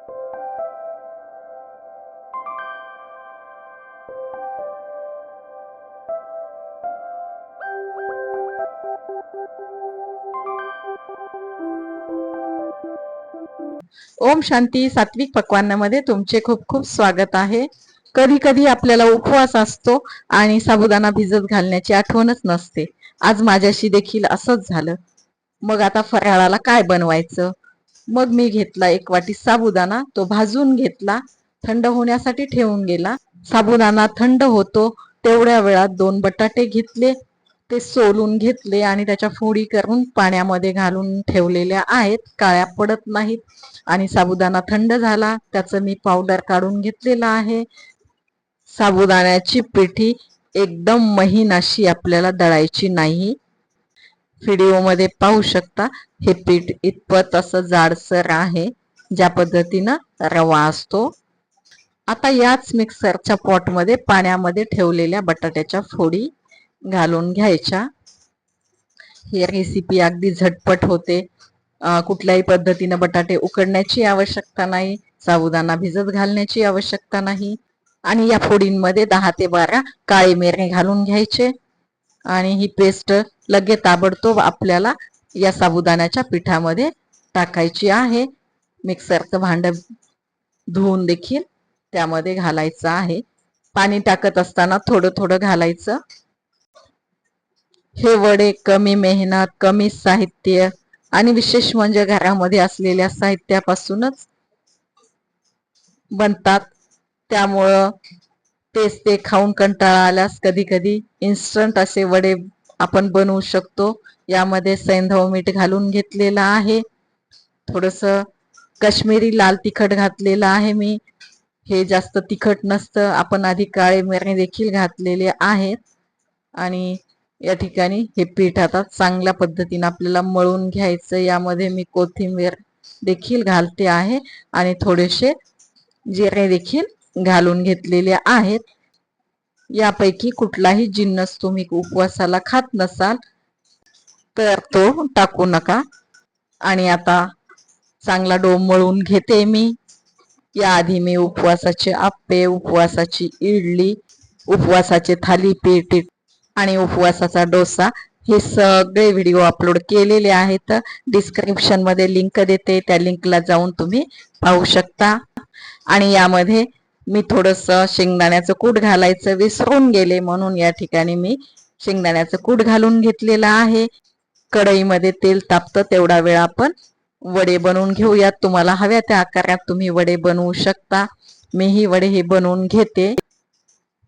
ओम शांती. सात्विक पक्वान्नामध्ये तुमचे खूप खूप स्वागत आहे. कधी कधी आपल्याला उपवास असतो आणि साबुदाणा भिजत घालण्याची आठवणच नसते. आज माझ्याशी देखील असंच झालं. मग आता फराळाला काय बनवायचं? मग मी घेतला 1 वाटी साबुदाणा, तो भाजून घेतला, थंड होण्यासाठी ठेवून गेला. साबुदाणा थंड होतो तेवढ्या वेळात 2 बटाटे घेतले, ते सोलून घेतले आणि त्याच्या फोडी करून पाण्यामध्ये घालून ठेवलेल्या आहेत, काळ्या पडत नाहीत. आणि साबुदाणा थंड झाला, त्याचं मी पावडर काढून घेतलेला आहे. साबुदाण्याची पिठी एकदम महीन अशी आपल्याला दळायची नाही. व्हिडिओमध्ये पाहू शकता हे पीठ इतपत असं जाडसर आहे, ज्या पद्धतीनं रवा असतो. आता याच मिक्सरच्या पॉटमध्ये पाण्यामध्ये ठेवलेल्या बटाट्याच्या फोडी घालून घ्यायच्या. ही रेसिपी अगदी झटपट होते. कुठल्याही पद्धतीने बटाटे उकडण्याची आवश्यकता नाही, साबुदाणा भिजत घालण्याची आवश्यकता नाही. आणि या फोडींमध्ये 10 ते 12 काळे मिरे घालून घ्यायचे आणि ही पेस्ट लगेच ताबडतोब आपल्याला या साबुदाण्याच्या पिठामध्ये टाकायची आहे. मिक्सरचं भांड धुवून देखील त्यामध्ये घालायचं आहे. पाणी टाकत असताना थोडं थोडं घालायचं. हे वडे कमी मेहनत, कमी साहित्य आणि विशेष म्हणजे घरामध्ये असलेल्या साहित्यापासूनच बनतात. त्यामुळं तेच ते खाऊन कंटाळा आल्यास कधी कधी इन्स्टंट असे वडे आपण बनवू शकतो. यामध्ये सैंधव मीठ घालून घेतलेलं आहे, थोडंसं काश्मीरी लाल तिखट घातलेलं आहे मी. हे जास्त तिखट नसतं. आपण आधी काळे मिरे देखील घातलेले आहेत. आणि या ठिकाणी हे पीठ आता चांगल्या पद्धतीने आपल्याला मळून घ्यायचं. यामध्ये मी कोथिंबीर देखील घालते आहे आणि थोडेसे जिरे देखील घालून घेतलेले आहेत. यापैकी कुठलाही जिन्नस तुम्ही उपवासाला खात नसाल तर तो टाकू नका. आणि आता चांगला डो मळून घेते मी. याआधी मी उपवासाचे आप्पे, उपवासाची इडली, उपवासाचे थालीपीठ आणि उपवासाचा डोसा हे सगळे व्हिडिओ अपलोड केलेले आहेत. डिस्क्रिप्शन मध्ये लिंक देते, त्या लिंकला जाऊन तुम्ही पाहू शकता. आणि यामध्ये मी थोडंसं शेंगदाण्याचं कूट घालायचं विसरून गेले, म्हणून या ठिकाणी मी शेंगदाण्याचं कूट घालून घेतलेलं आहे. कढईमध्ये तेल तापतं तेवढा वेळ आपण वडे बनवून घेऊयात. तुम्हाला हव्या त्या आकारात तुम्ही वडे बनवू शकता. मी ही वडे हे बनवून घेते.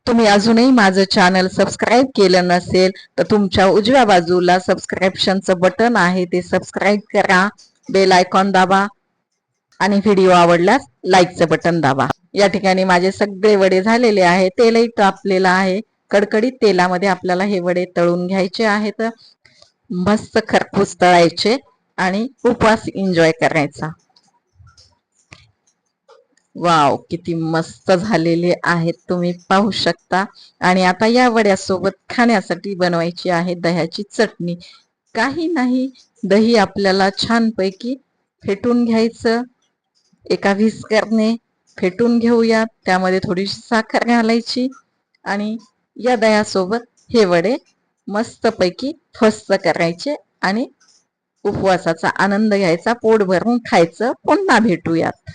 तुम्ही अजूनही माझं चॅनल सबस्क्राईब केलं नसेल तर तुमच्या उजव्या बाजूला सबस्क्रिप्शनचं बटन आहे, ते सबस्क्राईब करा, बेल आयकॉन दाबा आणि व्हिडिओ आवडल्यास लाईकचं बटन दाबा. या ठिकाणी माझे सगळे वडे झालेले आहे. तेलही तापलेलं आहे. कडकडीत तेलामध्ये आपल्याला हे वडे तळून घ्यायचे आहेत. मस्त खरपूस तळायचे आणि उपवास एन्जॉय करायचा. वाव, किती मस्त झालेले आहेत, तुम्ही पाहू शकता. आणि आता या वड्यासोबत खाण्यासाठी बनवायची आहे दह्याची चटणी. काही नाही, दही आपल्याला छानपैकी फेटून घ्यायचं. एका व्हिस्करने फेटून घेऊयात. त्यामध्ये थोडीशी साखर घालायची आणि या दह्यासोबत हे वडे मस्तपैकी फस्त करायचे आणि उपवासाचा आनंद घ्यायचा, पोट भरून खायचं. पुन्हा भेटूयात.